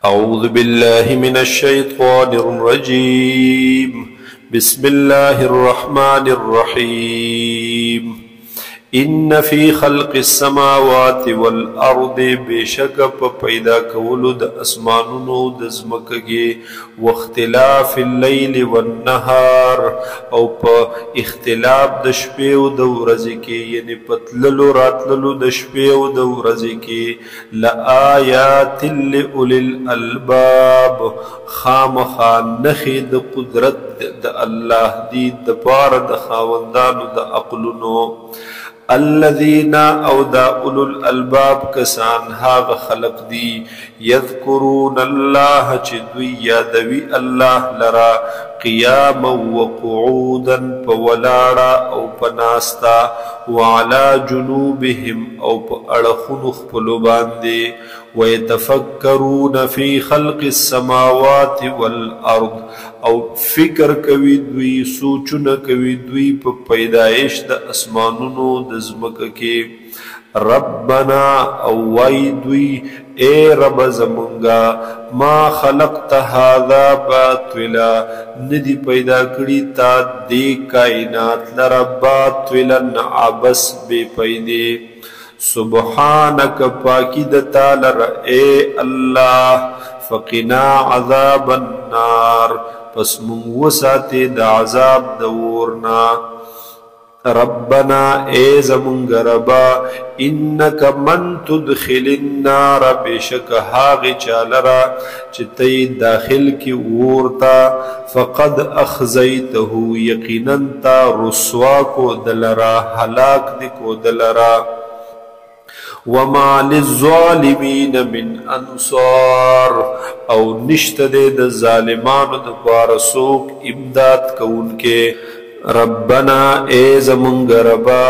أعوذ بالله من الشيطان الرجيم. بسم الله الرحمن الرحيم. إن في خلق السماوات والأرض بشك پیدا کولو د اسمانونو د زمکه واختلاف الليل والنهار او په اختلاف د شپې او د ورځې کې یعنی پتللو راتللو د شپې او د ورځې کې لآیات لأولی الالباب خامخا نخي د قدرت د الله دی د پاره د خاوندانو د عقلونو. الذين او دا اولو الالباب کسان هاغ خلق دی یذکرون الله چه دوی یادوی الله لرا قیاما وقعودا پولاڑا او پناستا وعلى جنوبهم او پاڑخون اخپلو باندے ويتفکرون فی خلق السماوات والارض او فکر کوي دوی سوچونه کوي دوی په پیدایش د اسمانونو د زمکه کې ربنا او وای دوی اے رب زمونږه ما خلقت هذا باطلا ندی پیدا کړی تا دې کائنات لرا باطلا عبس بے پیدې سبحانك پاکی د تعالی اے الله فقنا عذاب النار پس من وساته د عذاب د ورنا. ربنا اے زمونږ ربا انک من تدخل النار بشک هاغ چالرا چتی داخل کی ورتا فقد اخزیته یقینا تا رسوا کو دلرا هلاک دی کو دلرا وما للظالمین من انصار او نشته د ظالمانو د پاره څوک امداد کوونکې. ربنا اے زمونږ ربا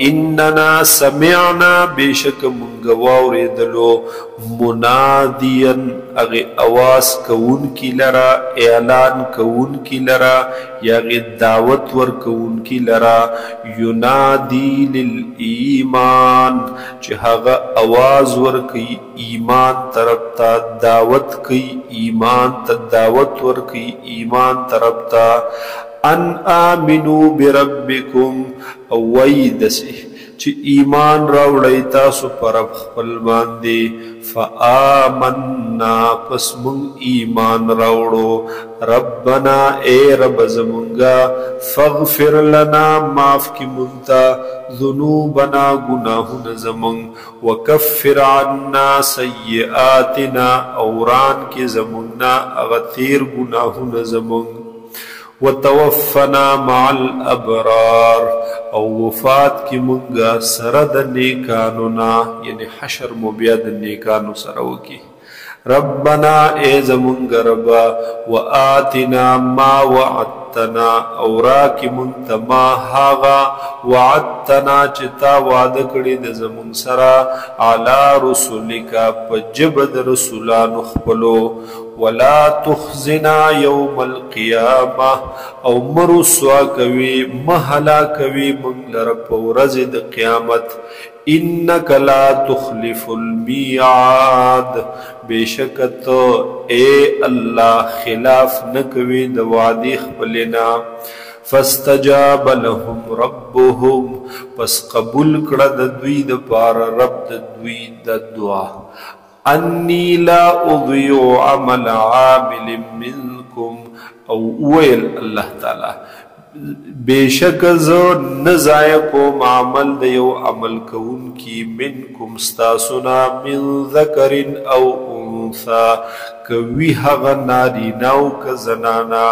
اننا سمعنا بشک مونږ واوریدلو منادیا اغه اواز کوونکی لرا اعلان کوونکی لرا یاغه دعوت ور کوونکی لرا ینادی للایمان چې هغه اواز ور کوي ایمان طرف ته دعوت کوي ایمان ته دعوت ور کوي ایمان طرف ته ان آمنو بربکم او ویدسی چی ایمان راوڑی تاسو پر خپل باندې فآمنا پس من ایمان راوڑو ربنا اے رب زمونگا فاغفر لنا معاف کی منتا ذنوبنا گناہن زمونگ وکفر عنا سیئاتنا اوران کی زمونگنا اغتیر گناہن زمونگ وتوفنا مع الابرار او وفات کی منگا سرد نیکانونا یعنی حشر مبید نیکانو سروکی. ربنا اے زمونگ ربا وآتنا ما وعدتنا اوراکی منت ما هاغا وعدتنا چتا وعدکڑی د زمونگ سرا علا رسولکا پجبد رسولان اخپلو ولا تخزنا يوم القيامة او مرسوا کوي محلا کوي من لرب ورځ د قیامت انك لا تخلف الميعاد بشکت اے الله خلاف نکوي د وعده خپلنا. فاستجاب لهم ربهم پس قبول کړه د دوی د پار رب د دوی د دعا انی لا اضيع عمل عامل منکم او ویل الله تعالی بیشک زو نزای کوم عمل د یو عمل کون کی منکم استاسنا من ذکر او انثى کوي هغه ناری نو ک زنانا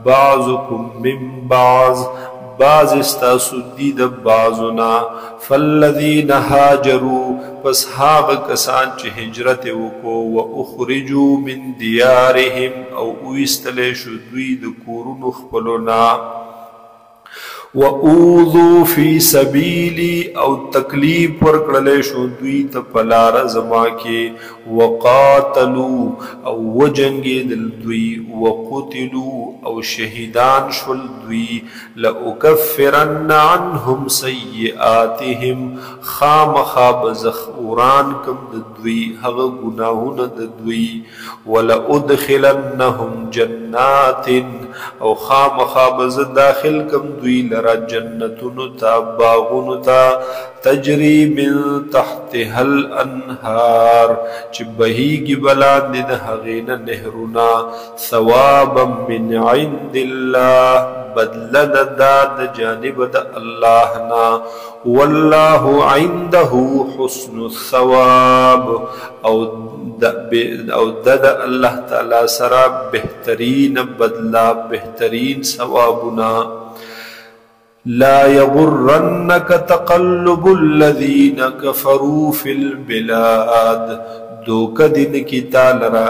بعضکم من بعض بعض استاسو دی د بعضنا فالذین هاجروا پس هاغ کسان چې هجرت وکړو و اخرجوا من دیارهم او وستل شو دوی د کورونو خپلونا وَأُوذُوا فِي سَبِيلِي او تکلیف ورکړلې شو دوی ته په لار زما کې وقاتلوا او وجنګېدل دوی وقتلوا او شهیدان شول دوی لأکفرن عنهم سیئاتهم خامخا بزخوران کم د دوی هغه ګناهونه د دوی ولأدخلنهم جنات او خامخا بز داخل کم دوی لرا جنتونو تا باغونو تا تجری من تحتها الانهار چی بهیگی بلاندی ده غین نهرونا ثوابا من عند الله بدلد داد جانب دا اللہ نا واللہ عنده حسن الثواب او دد اللہ تعالی سرا بہترین بدلا بہترین ثوابنا لا يغرنك تقلب الذين كفروا في البلاد دوک دین کی تالرا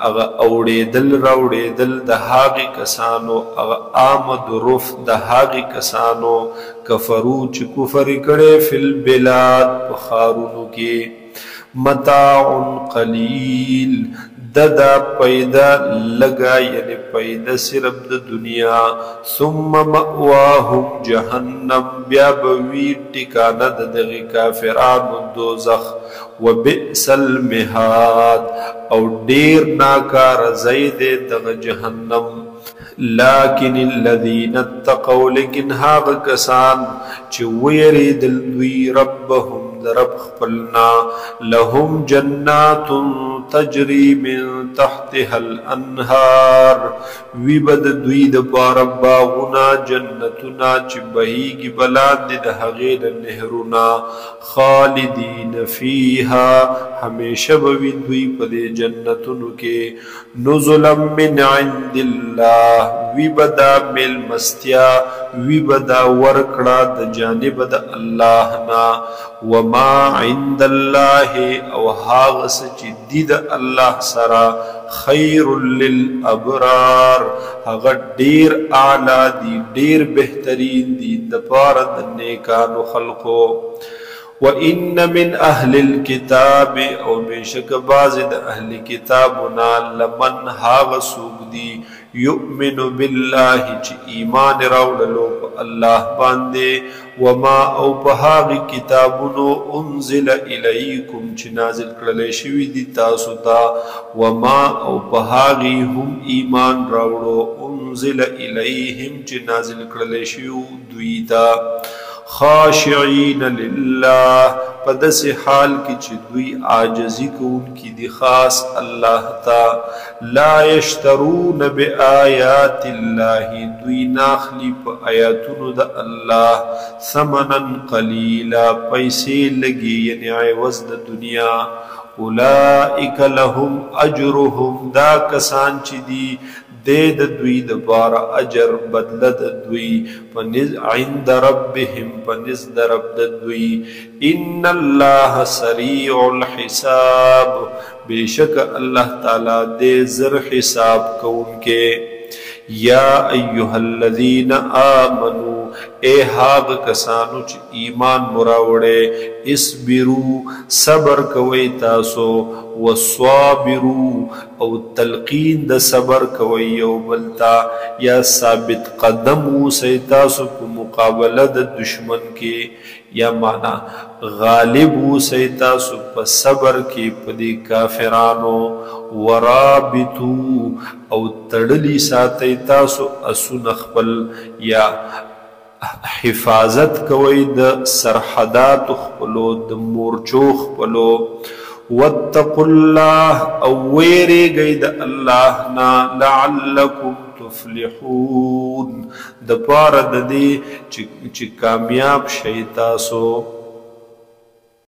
اغا اوڑیدل راوڑیدل دا هاغی کسانو اغا آمد رف دا هاغی کسانو کفرو چی کفر کڑے فی البلاد بخارونو کی متاع قلیل ددا پیدا لگا یعنی پیدا صرف د دنیا ثم مأواهم جہنم بیا بوی ٹکانا دغی کافران دوزخ وبئس المہاد او دیر ناکار زید دغ جہنم لیکن الذین اتقوا لیکن هاغ کسان چی ویریدل دوی ربهم رب خپلنا لهم جنات تجری من تحتها الانهار وی بد دوی د پار باغنا جنتنا چ بهیږي بلاد د هغې نهرنا خالدین فیها همیشه به دوی په جنتونو کې نزلا من عند الله وی بدا مل مستیا وی بدا ورکړه د جانب د الله نا وما عند الله او هاغ سچ دید الله سرا خیر للابرار هغه ډیر اعلی دی ډیر بهترین دی د پاره د نیکانو خلقو وَإِنَّ مِنْ أَهْلِ الْكِتَابِ او بشک باز د اهل کتابنا لمن هاغ سوق دی یؤمن بالله چ ایمان راوللو الله باندې وما او بهاغ کتابونو انزل الیکم چ نازل کړل شوی دی تاسو ته وما او بهاغ هم ایمان راوړو انزل الیہم چ نازل کړل شوی دوی ته خاشعین للہ پدس حال کی چی دوی عاجزی کو ان کی دی خاص اللہ تا لا یشترون بی آیات اللہ دوی ناخلی پا آیاتونو دا اللہ ثمنا قلیلا پیسے لگی یعنی عوض دا دنیا اولئک لهم اجرهم دا کسان چی دی دید دوی دبارا اجر بدلد دوی پنز عند ربهم پنز درب دوی ان اللہ سریع الحساب بیشک اللہ تعالی دے زر حساب کون کے یا ایوہ الذین آمنوا اے ہاغ کسانو چ ایمان مراوڑے اسبرو صبر کوئی تاسو وصابرو او تلقین د صبر کوئی یو بلتا یا ثابت قدم سی تاسو په مقابله د دشمن کې یا معنی غالب سی تاسو په صبر کې په دې کافرانو ورابطو او تړلی ساتي تاسو اسن خپل یا حفاظت کوئی د سرحدات خپلو د مورچو خپلو واتقوا الله او ویری گئی د الله نا لعلکم تفلحون د پاره د دې چې کامیاب شئ تاسو